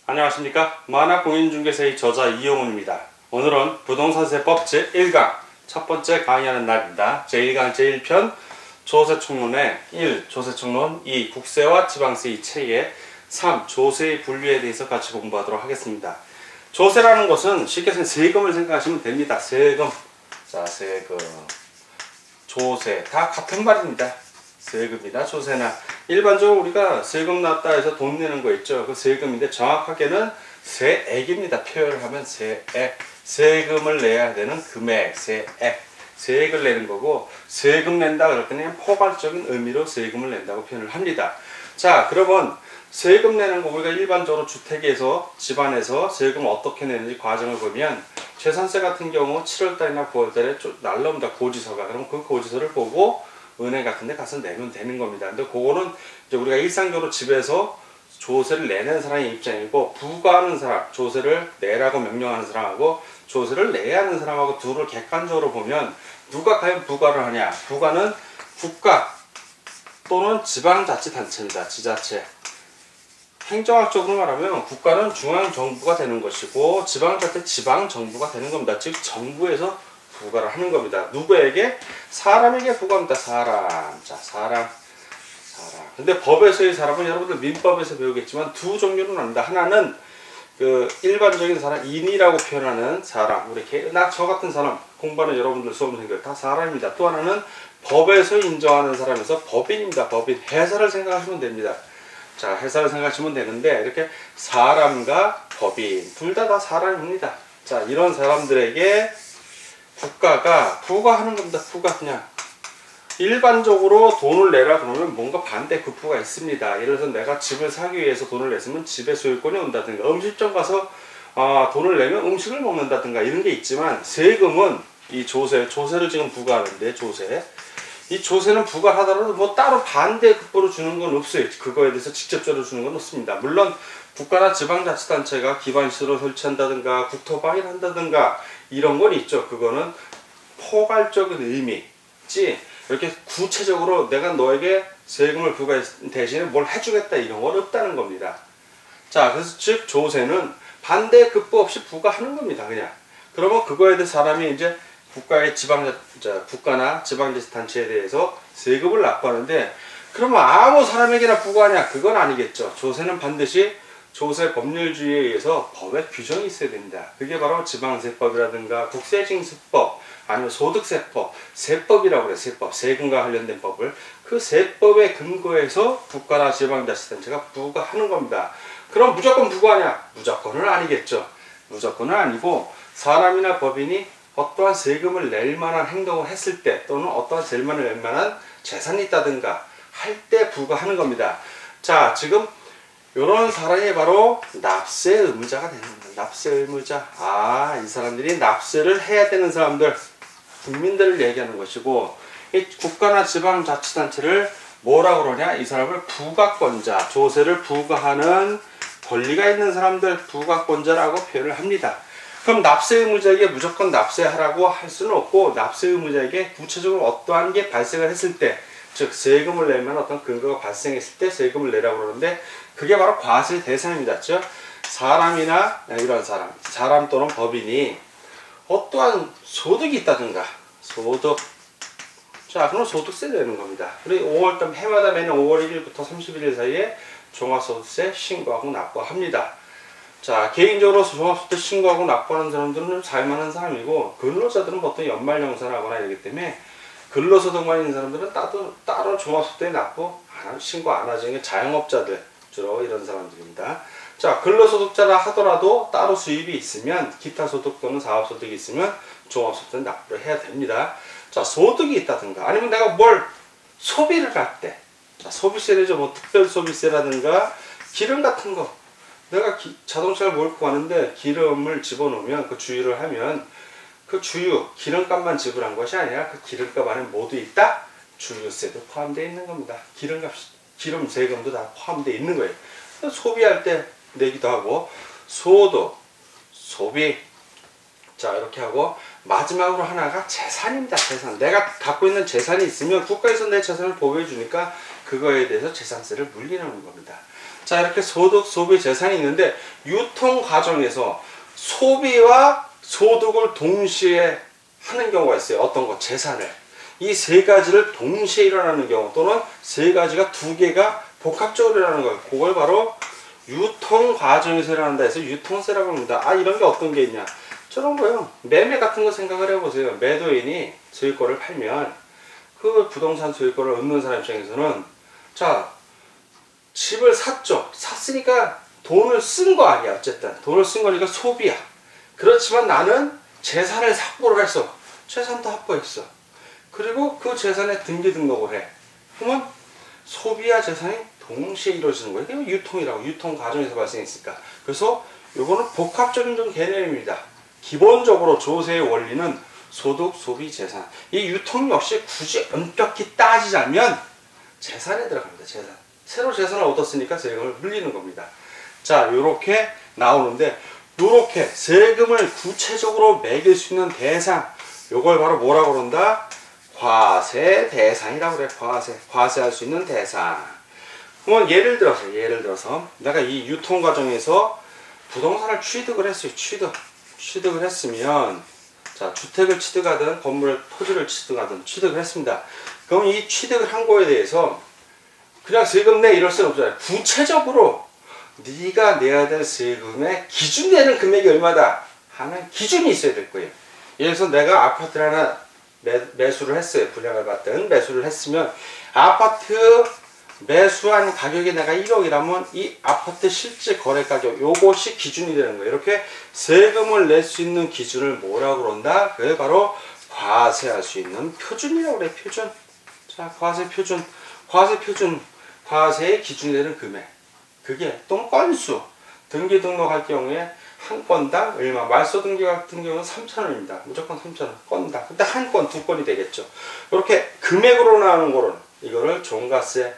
안녕하십니까. 만화공인중개사의 저자 이용훈입니다. 오늘은 부동산세법 제1강 첫 번째 강의하는 날입니다. 제1강 제1편 조세총론의 1. 조세총론 2. 국세와 지방세 이 책의 3. 조세의 분류에 대해서 같이 공부하도록 하겠습니다. 조세라는 것은 쉽게 세금을 생각하시면 됩니다. 세금. 자, 세금. 조세. 다 같은 말입니다. 세금이나 조세나. 일반적으로 우리가 세금 납다 해서 돈 내는 거 있죠. 그 세금인데 정확하게는 세액입니다. 표현을 하면 세액. 세금을 내야 되는 금액, 세액. 세액을 내는 거고, 세금 낸다 그럴 때는 포괄적인 의미로 세금을 낸다고 표현을 합니다. 자, 그러면 세금 내는 거 우리가 일반적으로 주택에서 집안에서 세금 어떻게 내는지 과정을 보면 재산세 같은 경우 7월달이나 9월달에 날라옵니다. 고지서가. 그럼 그 고지서를 보고 은행 같은 데 가서 내면 되는 겁니다. 근데 그거는 이제 우리가 일상적으로 집에서 조세를 내는 사람의 입장이고, 부과하는 사람, 조세를 내라고 명령하는 사람하고 조세를 내야 하는 사람하고 둘을 객관적으로 보면 누가 과연 부과를 하냐. 부과는 국가 또는 지방자치단체입니다. 지자체. 행정학적으로 말하면 국가는 중앙정부가 되는 것이고 지방자치 지방정부가 되는 겁니다. 즉 정부에서 부과를 하는 겁니다. 누구에게? 사람에게 부과합니다. 사람. 자, 사람. 근데 법에서의 사람은 여러분들 민법에서 배우겠지만 두 종류로 나눈다. 하나는 그 일반적인 사람, 인이라고 표현하는 사람. 이렇게 저 같은 사람, 공부하는 여러분들 수험생들 다 사람입니다. 또 하나는 법에서 인정하는 사람에서 법인입니다. 법인. 회사를 생각하시면 됩니다. 자, 회사를 생각하시면 되는데 이렇게 사람과 법인 둘 다 사람입니다. 자, 이런 사람들에게 국가가 부과하는 겁니다. 부과. 그냥 일반적으로 돈을 내라 그러면 뭔가 반대 급부가 있습니다. 예를 들어서 내가 집을 사기 위해서 돈을 냈으면 집에 소유권이 온다든가, 음식점 가서 돈을 내면 음식을 먹는다든가 이런 게 있지만, 세금은 이 조세를 지금 부과하는데, 이 조세는 부과하더라도 뭐 따로 반대 급부로 주는 건 없어요. 그거에 대해서 직접적으로 주는 건 없습니다. 물론 국가나 지방자치단체가 기반시설을 설치한다든가 국토방위를 한다든가 이런 건 있죠. 그거는 포괄적인 의미지 이렇게 구체적으로 내가 너에게 세금을 부과했을 대신에 뭘 해주겠다 이런 건 없다는 겁니다. 자, 그래서 즉 조세는 반대 급부 없이 부과하는 겁니다. 그냥. 그러면 그거에 대해 사람이 이제 국가나 지방자치단체에 대해서 세금을 납부하는데, 그러면 아무 사람에게나 부과하냐? 그건 아니겠죠. 조세는 반드시 조세 법률주의에 의해서 법의 규정이 있어야 됩니다. 그게 바로 지방세법이라든가 국세징수법, 아니면 소득세법, 세법이라고 그래요. 세법, 세금과 관련된 법을. 그 세법에 근거해서 국가나 지방자치단체가 부과하는 겁니다. 그럼 무조건 부과하냐? 무조건은 아니겠죠. 무조건은 아니고, 사람이나 법인이 어떠한 세금을 낼 만한 행동을 했을 때, 또는 어떠한 세금을 낼 만한 재산이 있다든가 할 때 부과하는 겁니다. 자, 지금 이런 사람이 바로 납세 의무자가 되는 겁니다. 납세 의무자. 이 사람들이 납세를 해야 되는 사람들, 국민들을 얘기하는 것이고, 이 국가나 지방자치단체를 뭐라고 그러냐? 이 사람을 부과권자, 조세를 부과하는 권리가 있는 사람들, 부과권자라고 표현을 합니다. 그럼 납세 의무자에게 무조건 납세하라고 할 수는 없고, 납세 의무자에게 구체적으로 어떠한 게 발생을 했을 때, 즉 세금을 내면 어떤 근거가 발생했을 때 세금을 내라고 그러는데, 그게 바로 과세 대상입니다. 즉 사람이나 이런 사람 또는 법인이 어떠한 소득이 있다든가, 소득. 자, 그럼 소득세 내는 겁니다. 그리고 5월달 해마다 매년 5월 1일부터 31일 사이에 종합소득세 신고하고 납부합니다. 자, 개인적으로 종합소득세 신고하고 납부하는 사람들은 살만한 사람이고, 근로자들은 보통 연말정산을 하거나 이러기 때문에 근로소득만 있는 사람들은 따로 종합소득세 신고 안 하죠. 자영업자들, 주로 이런 사람들입니다. 자, 근로소득자라 하더라도 따로 수입이 있으면, 기타 소득 또는 사업소득이 있으면 종합소득세 납부를 해야 됩니다. 자, 소득이 있다든가, 아니면 내가 뭘 소비를 할 때, 자, 소비세죠. 뭐 특별소비세라든가 기름 같은 거, 내가 자동차를 몰고 가는데 기름을 집어넣으면, 그 주유를 하면 그 기름값만 지불한 것이 아니라 그 기름값 안에 모두 있다? 주유세도 포함되어 있는 겁니다. 기름 세금도 다 포함되어 있는 거예요. 소비할 때 내기도 하고, 소득, 소비. 자, 이렇게 하고, 마지막으로 하나가 재산입니다. 재산. 내가 갖고 있는 재산이 있으면 국가에서 내 재산을 보호해 주니까 그거에 대해서 재산세를 물리는 겁니다. 자, 이렇게 소득, 소비, 재산이 있는데 유통 과정에서 소비와 소득을 동시에 하는 경우가 있어요. 어떤 거? 재산을. 이 세 가지를 동시에 일어나는 경우 또는 세 가지가 두 개가 복합적으로 일어나는 거예요. 그걸 바로 유통 과정에서 일어난다 해서 유통세라고 합니다. 아, 이런 게 어떤 게 있냐? 저런 거요. 매매 같은 거 생각을 해보세요. 매도인이 소유권을 팔면 그 부동산 소유권을 얻는 사람 입장에서는 자, 집을 샀죠. 샀으니까 돈을 쓴 거 아니야. 어쨌든 돈을 쓴 거니까 소비야. 그렇지만 나는 재산을 확보를 했어. 재산도 확보했어. 그리고 그 재산에 등기 등록을 해. 그러면 소비와 재산이 동시에 이루어지는 거예요. 이게 유통이라고. 유통 과정에서 발생했으니까. 그래서 이거는 복합적인 좀 개념입니다. 기본적으로 조세의 원리는 소득, 소비, 재산. 이 유통 역시 굳이 엄격히 따지자면 재산에 들어갑니다. 재산. 새로 재산을 얻었으니까 세금을 물리는 겁니다. 자, 요렇게 나오는데 요렇게 세금을 구체적으로 매길 수 있는 대상, 요걸 바로 뭐라고 그런다? 과세 대상이라고 그래. 과세할 수 있는 대상. 그러면 예를 들어서 내가 이 유통 과정에서 부동산을 취득을 했어요. 취득을 했으면 자, 주택을 취득하든 건물을 토지를 취득하든 취득을 했습니다. 그럼 이 취득을 한 거에 대해서 그냥 세금 내 이럴 수는 없잖아요. 구체적으로 네가 내야 될 세금의 기준 내는 금액이 얼마다 하는 기준이 있어야 될 거예요. 예를 들어서 내가 아파트를 하나 매수를 했어요. 분양을 받든 매수를 했으면 아파트 매수한 가격이 내가 1억이라면 이 아파트 실제 거래 가격 요것이 기준이 되는 거예요. 이렇게 세금을 낼 수 있는 기준을 뭐라고 그런다? 그게 바로 과세할 수 있는 표준이라고 그래. 표준. 자, 과세 표준. 과세의 기준이 되는 금액. 그게 또 건수. 등기 등록할 경우에 한 건당 얼마. 말소 등기 같은 경우는 3,000원입니다. 무조건 3,000원. 건당. 근데 한 건, 두 건이 되겠죠. 이렇게 금액으로 나오는 거는 이거를 종가세,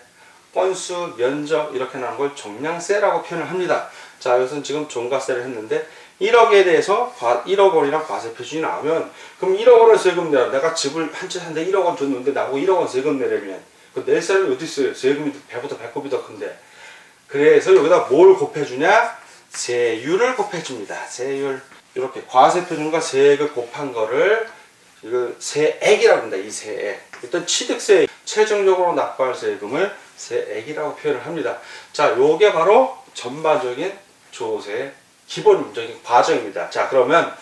건수, 면적 이렇게 나오는 걸 종량세라고 표현을 합니다. 자, 여기서는 지금 종가세를 했는데 1억에 대해서 1억 원이랑 과세 표준이 나오면 그럼 1억 원을 세금 내라. 내가 집을 한 채 샀는데 1억 원 줬는데 나보고 1억 원 세금 내려면 그 낼 사람이 어디 있어요? 세금이 배보다 배꼽이 더 큰데. 그래서 여기다 뭘 곱해주냐? 세율을 곱해줍니다. 세율. 이렇게 과세 표준과 세액을 곱한 거를 이거 세액이라고 합니다. 이 세액. 일단 취득세 최종적으로 납부할 세금을 세액이라고 표현을 합니다. 자, 요게 바로 전반적인 조세의 기본적인 과정입니다. 자, 그러면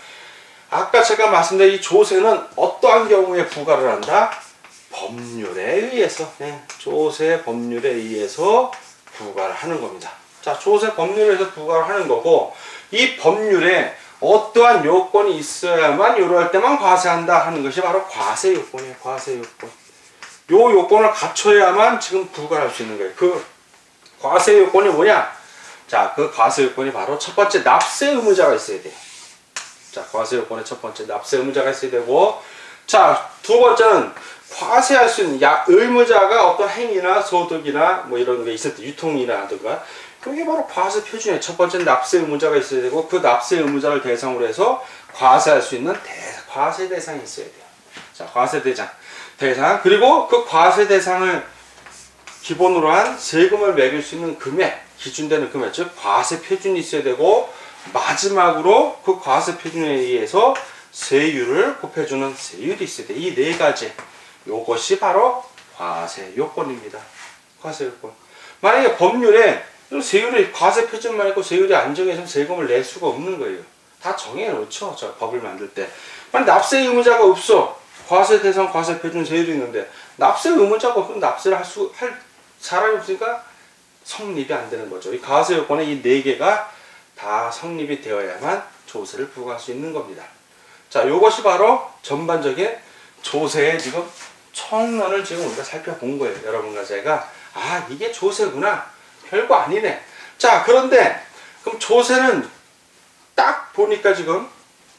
아까 제가 말씀드린 이 조세는 어떠한 경우에 부과를 한다? 법률에 의해서, 조세 법률에 의해서 부과를 하는 겁니다. 자, 조세 법률에 의해서 부과를 하는 거고, 이 법률에 어떠한 요건이 있어야만 이럴 때만 과세한다 하는 것이 바로 과세 요건이에요. 과세 요건. 요 요건을 갖춰야만 지금 부과할 수 있는 거예요. 그 과세 요건이 뭐냐? 자, 그 과세 요건이 바로 첫 번째 납세 의무자가 있어야 돼요. 자, 과세 요건의 첫 번째 납세 의무자가 있어야 되고, 자, 두 번째는 과세할 수 있는 의무자가 어떤 행위나 소득이나 뭐 이런 게 있을 때 유통이라든가 그게 바로 과세 표준이에요. 첫 번째는 납세 의무자가 있어야 되고 그 납세 의무자를 대상으로 해서 과세할 수 있는 과세 대상이 있어야 돼요. 자, 과세 대상 그리고 그 과세 대상을 기본으로 한 세금을 매길 수 있는 금액, 기준되는 금액, 즉 과세 표준이 있어야 되고 마지막으로 그 과세 표준에 의해서 세율을 곱해주는 세율이 있어야 돼. 이 네 가지. 요것이 바로 과세 요건입니다. 과세 요건. 만약에 법률에 세율이 과세 표준만 있고 세율이 안 정해서 세금을 낼 수가 없는 거예요. 다 정해놓죠. 저 법을 만들 때. 만약 납세 의무자가 없어. 과세 대상, 과세 표준 세율이 있는데 납세 의무자가 없으면 납세를 할 사람이 없으니까 성립이 안 되는 거죠. 이 과세 요건의 이 네 개가 다 성립이 되어야만 조세를 부과할 수 있는 겁니다. 자, 요것이 바로 전반적인 조세의 지금 총론을 지금 우리가 살펴본 거예요. 여러분과 제가 아, 이게 조세구나. 별거 아니네. 자, 그런데 그럼 조세는 딱 보니까 지금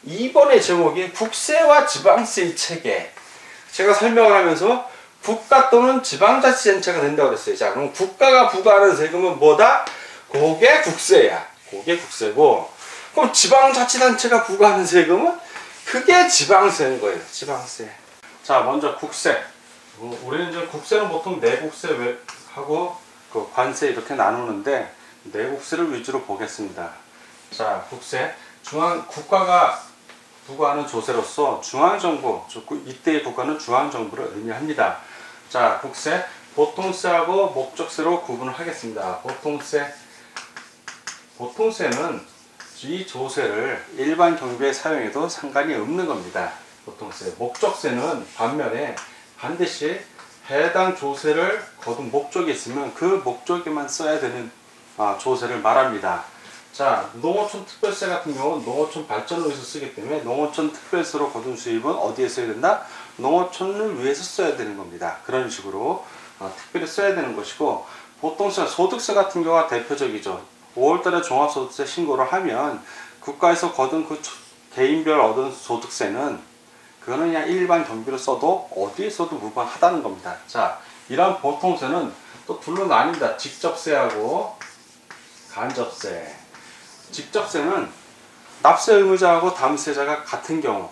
2번의 제목이 국세와 지방세의 체계. 제가 설명을 하면서 국가 또는 지방자치단체가 된다고 그랬어요. 자, 그럼 국가가 부과하는 세금은 뭐다? 그게 국세야. 그게 국세고, 그럼 지방자치단체가 부과하는 세금은 그게 지방세인 거예요. 지방세. 자, 먼저 국세. 우리는 이제 국세는 보통 내국세, 하고 그 관세 이렇게 나누는데 내국세를 위주로 보겠습니다. 자, 국세. 국가가 부과하는 조세로서 중앙정부, 이때의 국가는 중앙정부를 의미합니다. 자, 국세. 보통세하고 목적세로 구분을 하겠습니다. 보통세는 이 조세를 일반 경비에 사용해도 상관이 없는 겁니다. 보통세. 목적세는 반면에 반드시 해당 조세를 거둔 목적이 있으면 그 목적에만 써야 되는 조세를 말합니다. 자, 농어촌 특별세 같은 경우는 농어촌 발전을 위해서 쓰기 때문에 농어촌 특별세로 거둔 수입은 어디에 써야 된다? 농어촌을 위해서 써야 되는 겁니다. 그런 식으로 특별히 써야 되는 것이고, 보통세, 소득세 같은 경우가 대표적이죠. 5월달에 종합소득세 신고를 하면 국가에서 거둔 그 개인별 얻은 소득세는 그거는 그냥 일반 경비로 써도 어디에 써도 무방하다는 겁니다. 자, 이런 보통세는 또 둘로 나뉩니다. 직접세하고 간접세. 직접세는 납세 의무자하고 담세자가 같은 경우,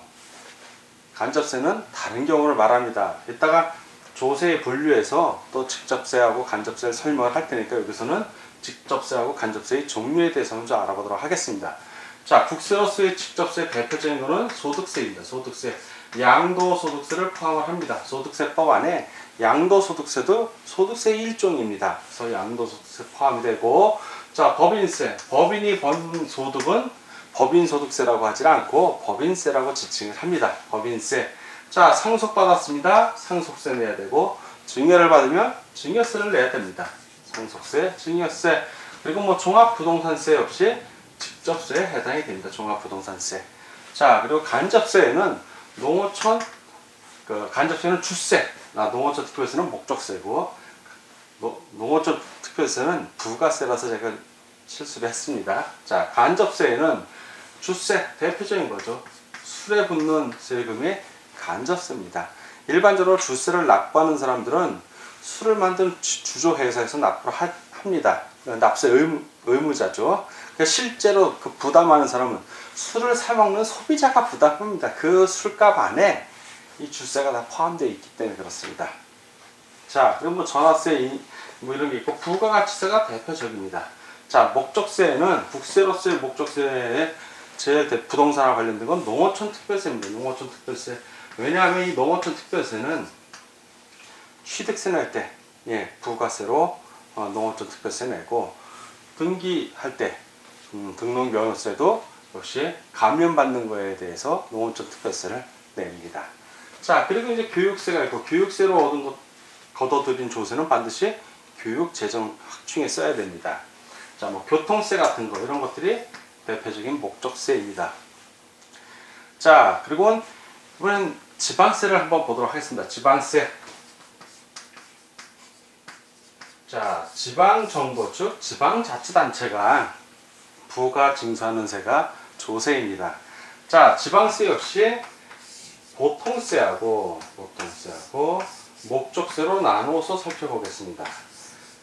간접세는 다른 경우를 말합니다. 이따가 조세에 분류해서 또 직접세하고 간접세를 설명을 할 테니까 여기서는 직접세하고 간접세의 종류에 대해서 먼저 알아보도록 하겠습니다. 자, 국세로서의 직접세 대표적인 것은 소득세입니다. 소득세. 양도소득세를 포함을 합니다. 소득세법 안에 양도소득세도 소득세의 일종입니다. 그래서 양도소득세 포함이 되고, 자, 법인세. 법인이 번 소득은 법인소득세라고 하지 않고 법인세라고 지칭을 합니다. 법인세. 자, 상속받았습니다. 상속세 내야 되고, 증여를 받으면 증여세를 내야 됩니다. 상속세, 증여세. 그리고 뭐 종합부동산세 없이 직접세에 해당이 됩니다. 종합부동산세. 자, 그리고 간접세에는 농어촌, 간접세는 주세, 농어촌 특별세는 목적세고, 농어촌 특별세는 부가세라서 제가 실수를 했습니다. 자, 간접세에는 주세, 대표적인 거죠. 술에 붙는 세금이 간접세입니다. 일반적으로 주세를 납부하는 사람들은 술을 만든 주조회사에서 납부를 합니다. 납세 의무자죠. 실제로 그 부담하는 사람은 술을 사먹는 소비자가 부담합니다. 그 술값 안에 이 주세가 다 포함되어 있기 때문에 그렇습니다. 자, 그럼 뭐 전화세 뭐 이런 게 있고, 부가가치세가 대표적입니다. 자, 목적세는 국세로서의 목적세에 제일 부동산과 관련된 건 농어촌 특별세입니다. 농어촌 특별세. 왜냐하면 이 농어촌 특별세는 취득세 낼 때, 부가세로 농어촌 특별세 내고, 등기할 때 등록면허세도 역시 감면받는 거에 대해서 농어촌 특별세를 냅니다. 자, 그리고 이제 교육세가 있고, 교육세로 거둬들인 조세는 반드시 교육재정 확충에 써야 됩니다. 자, 뭐 교통세 같은 거 이런 것들이 대표적인 목적세입니다. 자, 그리고 이번엔 지방세를 한번 보도록 하겠습니다. 지방세. 자, 지방정부, 즉 지방자치단체가 부과 징수하는 세가 조세입니다. 자, 지방세 역시 보통세하고 목적세로 나누어서 살펴보겠습니다.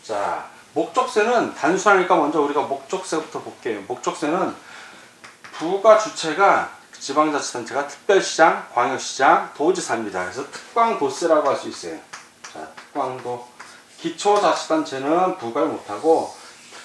자, 목적세는 단순하니까 먼저 우리가 목적세부터 볼게요. 목적세는 부과 주체가 지방자치단체가 특별시장, 광역시장, 도지사입니다. 그래서 특광도세라고 할 수 있어요. 자, 특광도. 기초자치단체는 부과를 못하고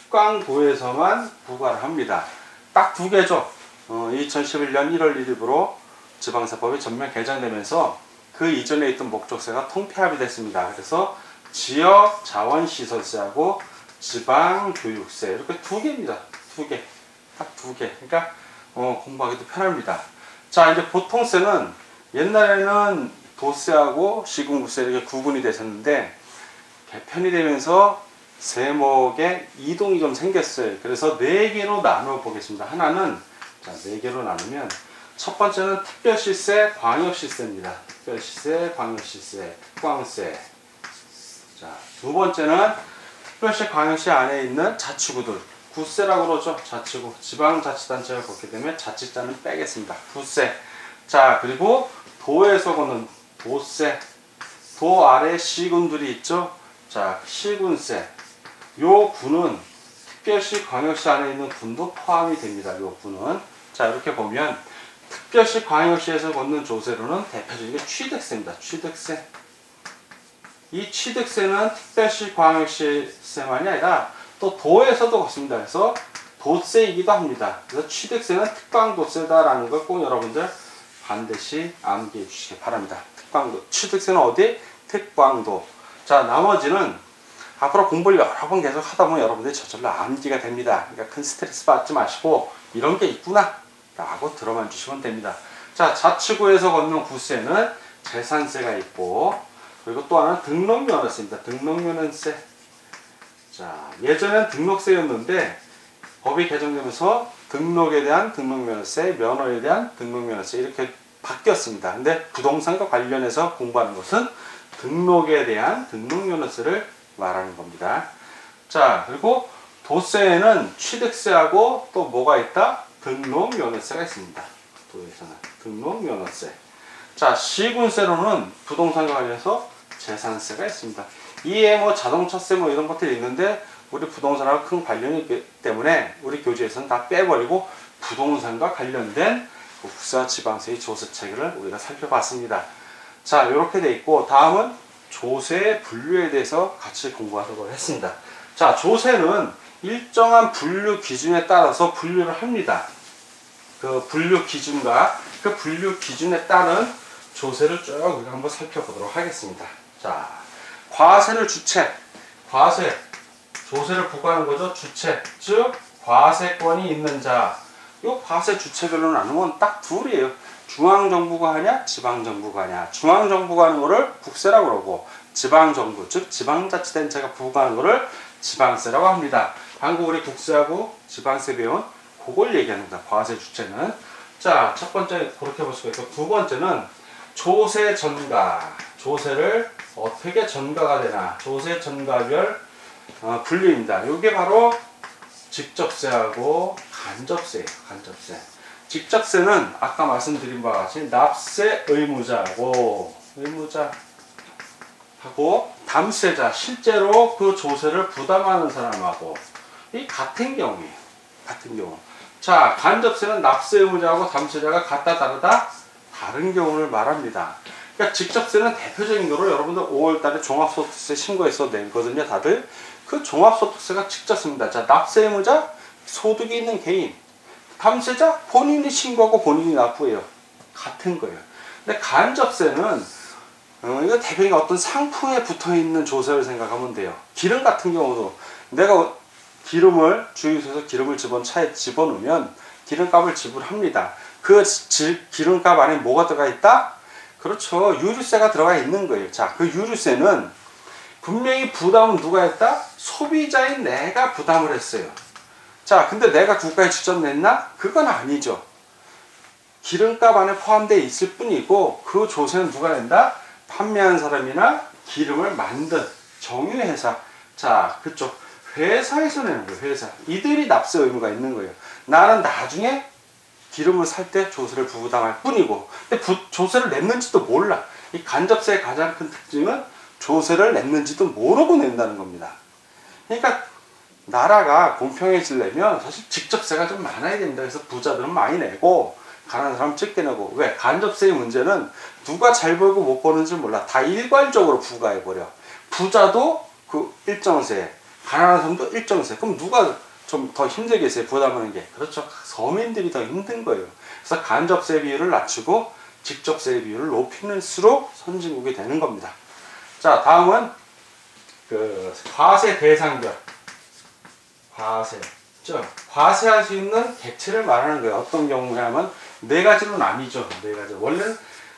특광도에서만 부과를 합니다. 딱 두 개죠. 2011년 1월 1일부로 지방세법이 전면 개정되면서 그 이전에 있던 목적세가 통폐합이 됐습니다. 그래서 지역 자원시설세하고 지방교육세, 이렇게 두 개입니다. 두 개. 딱 두 개. 그러니까 공부하기도 편합니다. 자, 이제 보통세는 옛날에는 도세하고 시군구세 이렇게 구분이 되셨는데 개편이 되면서 세목에 이동이 좀 생겼어요. 그래서 4개로 나누어 보겠습니다. 하나는, 자, 4개로 나누면 첫 번째는 특별시세, 광역시세입니다. 특별시세, 광역시세, 특광세. 자, 두 번째는 특별시, 광역시 안에 있는 자치구들, 구세라고 그러죠. 자치구, 지방자치단체가 걷게 되면 자치자는 빼겠습니다. 구세. 자, 그리고 도에서 걷는 도세. 도 아래 시군들이 있죠. 자, 시군세. 요 군은 특별시, 광역시 안에 있는 군도 포함이 됩니다. 요 군은. 자, 이렇게 보면 특별시, 광역시에서 걷는 조세로는 대표적인 게 취득세입니다. 취득세. 이 취득세는 특별시, 광역시세만이 아니라 또 도에서도 그렇습니다. 그래서 도세이기도 합니다. 그래서 취득세는 특광도세다라는 걸 꼭 여러분들 반드시 암기해 주시기 바랍니다. 특광도. 취득세는 어디? 특광도. 자, 나머지는 앞으로 공부를 여러 번 계속 하다 보면 여러분들이 저절로 암기가 됩니다. 그러니까 큰 스트레스 받지 마시고 이런 게 있구나 라고 들어만 주시면 됩니다. 자, 자치구에서 걷는 구세는 재산세가 있고, 그리고 또 하나는 등록면허세입니다. 등록면허세. 자, 예전엔 등록세였는데 법이 개정되면서 등록에 대한 등록면허세, 면허에 대한 등록면허세 이렇게 바뀌었습니다. 근데 부동산과 관련해서 공부하는 것은 등록에 대한 등록면허세를 말하는 겁니다. 자, 그리고 도세에는 취득세하고 또 뭐가 있다? 등록면허세가 있습니다. 도에서는 등록면허세. 자, 시군세로는 부동산과 관련해서 재산세가 있습니다. 이에 뭐 자동차세 뭐 이런 것들이 있는데 우리 부동산하고 큰 관련이 있기 때문에 우리 교재에서는 다 빼버리고 부동산과 관련된 국사 지방세의 조세체계를 우리가 살펴봤습니다. 자, 이렇게 돼 있고, 다음은 조세의 분류에 대해서 같이 공부하도록 했습니다. 자, 조세는 일정한 분류 기준에 따라서 분류를 합니다. 그 분류 기준과 그 분류 기준에 따른 조세를 쭉 우리가 한번 살펴보도록 하겠습니다. 자, 과세를 주체, 과세, 조세를 부과하는 거죠. 주체, 즉 과세권이 있는 자. 이 과세 주체별로 나누면 딱 둘이에요. 중앙정부가 하냐, 지방정부가 하냐. 중앙정부가 하는 거를 국세라고 그러고, 지방정부, 즉 지방자치단체가 부과하는 거를 지방세라고 합니다. 방금 우리 국세하고 지방세 배운 그걸 얘기합니다. 과세 주체는. 자, 첫 번째 그렇게 볼 수가 있고, 두 번째는 조세 전가. 조세를 어떻게 전가가 되나. 조세 전가별 분류입니다. 이게 바로 직접세하고 간접세예요. 간접세. 직접세는 아까 말씀드린 바와 같이 납세 의무자하고 담세자, 실제로 그 조세를 부담하는 사람하고 이 같은 경우예요. 같은 경우. 자, 간접세는 납세 의무자하고 담세자가 같다 다르다? 다른 경우를 말합니다. 그러니까 직접세는 대표적인 거로 여러분들 5월달에 종합소득세 신고해서 내거든요. 다들. 그 종합소득세가 직접세입니다. 자, 납세 의무자, 소득이 있는 개인. 담세자, 본인이 신고하고 본인이 납부해요. 같은 거예요. 근데 간접세는 이거 대표적인 어떤 상품에 붙어있는 조세를 생각하면 돼요. 기름 같은 경우도 내가 기름을 주유소에서 기름을 차에 집어넣으면 기름값을 지불합니다. 그 기름값 안에 뭐가 들어가 있다? 그렇죠. 유류세가 들어가 있는 거예요. 자, 그 유류세는 분명히 부담은 누가 했다? 소비자인 내가 부담을 했어요. 자, 근데 내가 국가에 직접 냈나? 그건 아니죠. 기름값 안에 포함되어 있을 뿐이고, 그 조세는 누가 낸다? 판매한 사람이나 기름을 만든 정유회사. 자, 그쪽 회사에서 내는 거예요. 회사. 이들이 납세 의무가 있는 거예요. 나는 나중에 기름을 살 때 조세를 부담할 뿐이고, 근데 조세를 냈는지도 몰라. 이 간접세의 가장 큰 특징은 조세를 냈는지도 모르고 낸다는 겁니다. 그러니까 나라가 공평해지려면 사실 직접세가 좀 많아야 됩니다. 그래서 부자들은 많이 내고 가난한 사람은 적게 내고. 왜? 간접세의 문제는 누가 잘 벌고 못 버는지 몰라. 다 일괄적으로 부과해버려. 부자도 그 일정 세, 가난한 사람도 일정 세. 그럼 누가 좀 더 힘들게 세 부담하는 게? 그렇죠. 서민들이 더 힘든 거예요. 그래서 간접세 비율을 낮추고 직접세 비율을 높일수록 선진국이 되는 겁니다. 자, 다음은 그 과세 대상별. 과세. 즉 과세할 수 있는 객체를 말하는 거예요. 어떤 경우냐면 네 가지로 나뉘죠. 네 가지. 원래는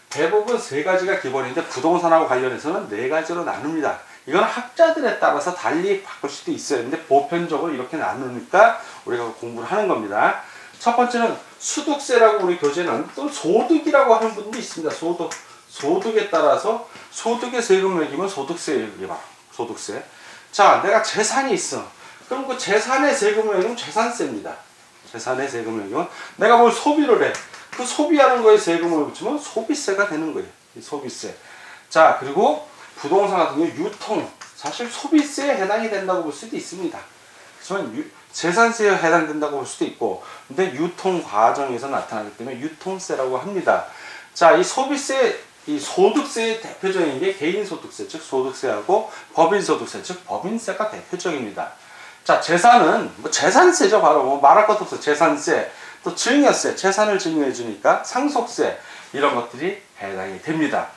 대부분 세 가지가 기본인데 부동산하고 관련해서는 네 가지로 나눕니다. 이건 학자들에 따라서 달리 바꿀 수도 있어요. 근데 보편적으로 이렇게 나누니까 우리가 공부를 하는 겁니다. 첫 번째는 소득세라고 우리 교재는, 또 소득이라고 하는 분도 있습니다. 소득에 따라서 소득의 세금 매기면 소득세 매기봐. 소득세. 자, 내가 재산이 있어. 그럼 그 재산의 세금을 매기면 재산세입니다. 재산의 세금을 매기면 내가 뭘 소비를 해. 그 소비하는 거에 세금을 붙이면 소비세가 되는 거예요. 이 소비세. 자, 그리고 부동산 같은 경우 유통. 사실 소비세에 해당이 된다고 볼 수도 있습니다. 하지만 재산세에 해당된다고 볼 수도 있고, 근데 유통 과정에서 나타나기 때문에 유통세라고 합니다. 자, 이 소비세 이 소득세의 대표적인 게 개인소득세, 즉 소득세하고 법인소득세, 즉 법인세가 대표적입니다. 자, 재산은 뭐 재산세죠. 바로 뭐 말할 것도 없어. 재산세, 또 증여세, 재산을 증여해 주니까 상속세, 이런 것들이 해당이 됩니다.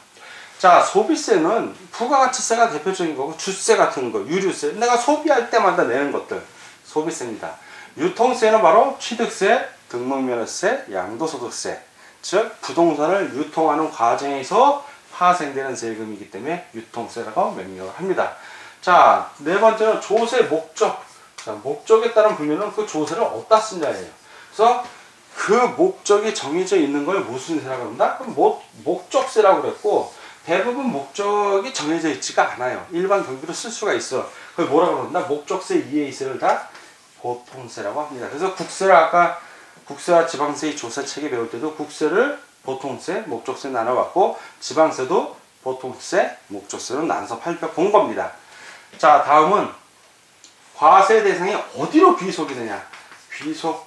자, 소비세는 부가가치세가 대표적인 거고, 주세 같은 거, 유류세, 내가 소비할 때마다 내는 것들, 소비세입니다. 유통세는 바로 취득세, 등록면허세, 양도소득세, 즉 부동산을 유통하는 과정에서 파생되는 세금이기 때문에 유통세라고 명명을 합니다. 자, 네 번째는 조세 목적. 자, 목적에 따른 분류는 그 조세를 어디다 쓰냐예요. 그래서 그 목적이 정해져 있는 걸 무슨 세라고 합니다. 그럼 목적세라고 그랬고, 대부분 목적이 정해져 있지가 않아요. 일반 경비로 쓸 수가 있어. 그걸 뭐라고 그런다? 목적세 이외의 세를 다 보통세라고 합니다. 그래서 국세를 아까 국세와 지방세의 조세 체계 배울 때도 국세를 보통세, 목적세 나눠봤고, 지방세도 보통세, 목적세로 나눠서 살펴본 겁니다. 자, 다음은 과세 대상이 어디로 귀속이 되냐? 귀속.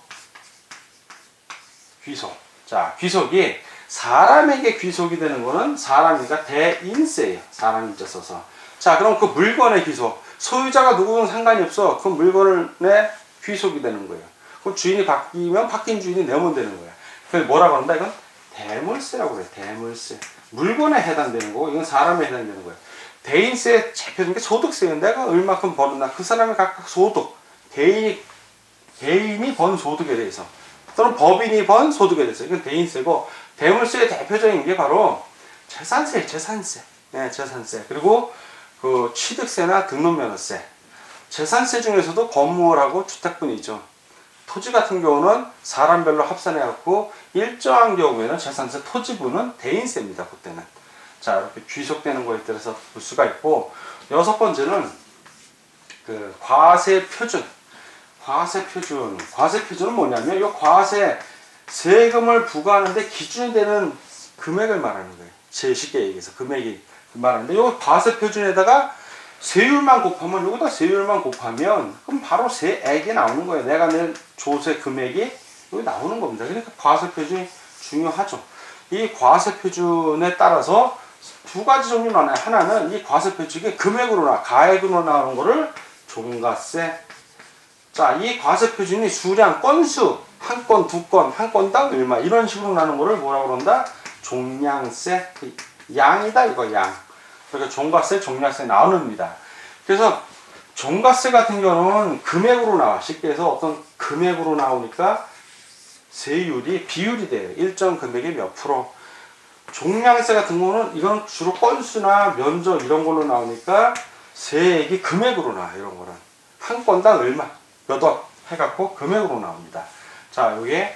자, 귀속이 사람에게 귀속이 되는 거는 사람이니까 대인세예요. 사람이 인자 써서. 자, 그럼 그 물건의 귀속. 소유자가 누구든 상관이 없어. 그 물건에 귀속이 되는 거예요. 그럼 주인이 바뀌면 바뀐 주인이 내면 되는 거야. 그래서 뭐라고 한다? 이건 대물세라고 그래. 대물세. 물건에 해당되는 거고, 이건 사람에 해당되는 거야. 대인세 대표적인 게 소득세예요. 내가 얼마큼 버는다. 그 사람의 각각 소득. 개인이 번 소득에 대해서. 또는 법인이 번 소득에 대해서. 이건 대인세고, 대물세의 대표적인 게 바로 재산세. 네, 재산세. 그리고 그 취득세나 등록면허세. 재산세 중에서도 건물하고 주택분이죠. 토지 같은 경우는 사람별로 합산해갖고 일정한 경우에는 재산세 토지분은 대인세입니다. 그때는. 자, 이렇게 귀속되는 거에 따라서 볼 수가 있고, 여섯 번째는 그 과세 표준. 과세 표준은 뭐냐면, 이 과세 세금을 부과하는데 기준이 되는 금액을 말하는 거예요. 제일 쉽게 얘기해서 금액이 말하는데, 이 과세 표준에다가 세율만 곱하면, 여기다 세율만 곱하면 그럼 바로 세액이 나오는 거예요. 내가 낸 조세 금액이 여기 나오는 겁니다. 그러니까 과세 표준이 중요하죠. 이 과세 표준에 따라서 두 가지 종류 나와요. 하나는 이 과세 표준이 금액으로 가액으로 나오는 거를 종가세. 자, 이 과세 표준이 수량, 건수, 한 건, 두 건, 한 건당 얼마, 이런 식으로 나는 거를 뭐라고 그런다? 종량세. 양이다, 이거 양. 그러니까 종가세, 종량세 나옵니다. 그래서 종가세 같은 경우는 금액으로 나와. 쉽게 해서 어떤 금액으로 나오니까 세율이 비율이 돼요. 일정 금액이 몇 프로. 종량세 같은 거는 이건 주로 건수나 면적 이런 걸로 나오니까 세액이 금액으로 나와. 이런 거는 한 건당 얼마, 몇 원 해갖고 금액으로 나옵니다. 자, 이게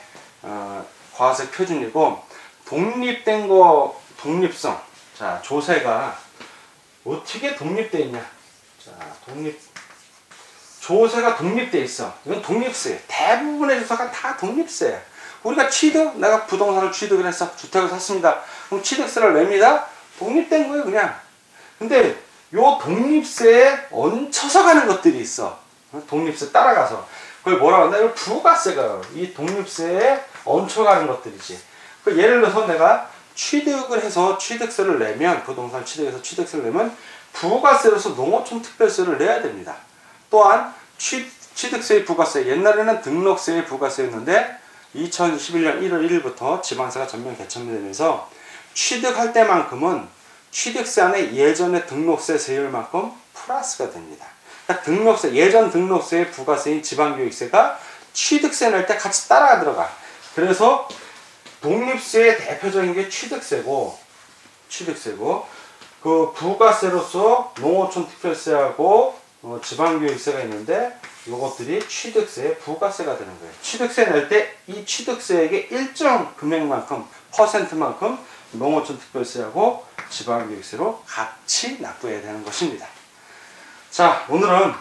과세 표준이고, 독립된 거, 독립성. 자, 조세가 어떻게 독립되어 있냐? 자, 조세가 독립되어 있어. 이건 독립세. 대부분의 조세가 다 독립세야. 우리가 내가 부동산을 취득을 해서 주택을 샀습니다. 그럼 취득세를 냅니다. 독립된 거예요, 그냥. 근데 요 독립세에 얹혀서 가는 것들이 있어. 독립세 따라가서. 그걸 뭐라고 한다? 이거 부가세가 이 독립세에 얹혀가는 것들이지. 그 예를 들어서 내가 취득을 해서 취득세를 내면, 부동산 취득해서 취득세를 내면 부가세로서 농어촌 특별세를 내야 됩니다. 또한 취득세의 부가세, 옛날에는 등록세의 부가세였는데 2011년 1월 1일부터 지방세가 전면 개천되면서 취득할 때만큼은 취득세 안에 예전의 등록세 세율만큼 플러스가 됩니다. 그러니까 등록세, 예전 등록세의 부가세인 지방교육세가 취득세 낼 때 같이 따라 들어가. 그래서 독립세의 대표적인 게 취득세고, 그 부가세로서 농어촌 특별세하고 지방교육세가 있는데, 이것들이 취득세의 부가세가 되는 거예요. 취득세 낼 때 이 취득세액의 일정 금액만큼, 퍼센트만큼 농어촌 특별세하고 지방교육세로 같이 납부해야 되는 것입니다. 자, 오늘은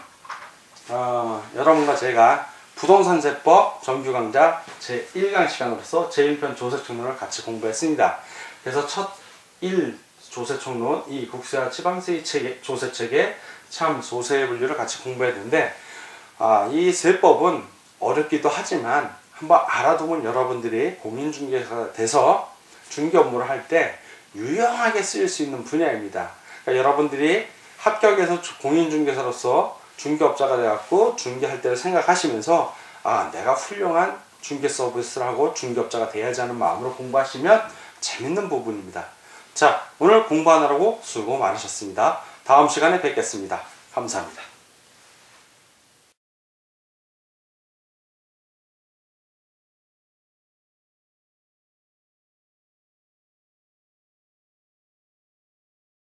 여러분과 제가 부동산세법 정규 강좌 제1강 시간으로서 제1편 조세총론을 같이 공부했습니다. 그래서 첫 1 조세총론, 이 국세와 지방세의 조세체계 참 소세의 분류를 같이 공부했는데, 이 세법은 어렵기도 하지만 한번 알아두면 여러분들이 공인중개사가 돼서 중개 업무를 할 때 유용하게 쓰일 수 있는 분야입니다. 그러니까 여러분들이 합격해서 공인중개사로서 중개업자가 돼갖고 중개할 때를 생각하시면서 아, 내가 훌륭한 중개 서비스를 하고 중개업자가 돼야지 하는 마음으로 공부하시면 재밌는 부분입니다. 자, 오늘 공부하느라고 수고 많으셨습니다. 다음 시간에 뵙겠습니다. 감사합니다.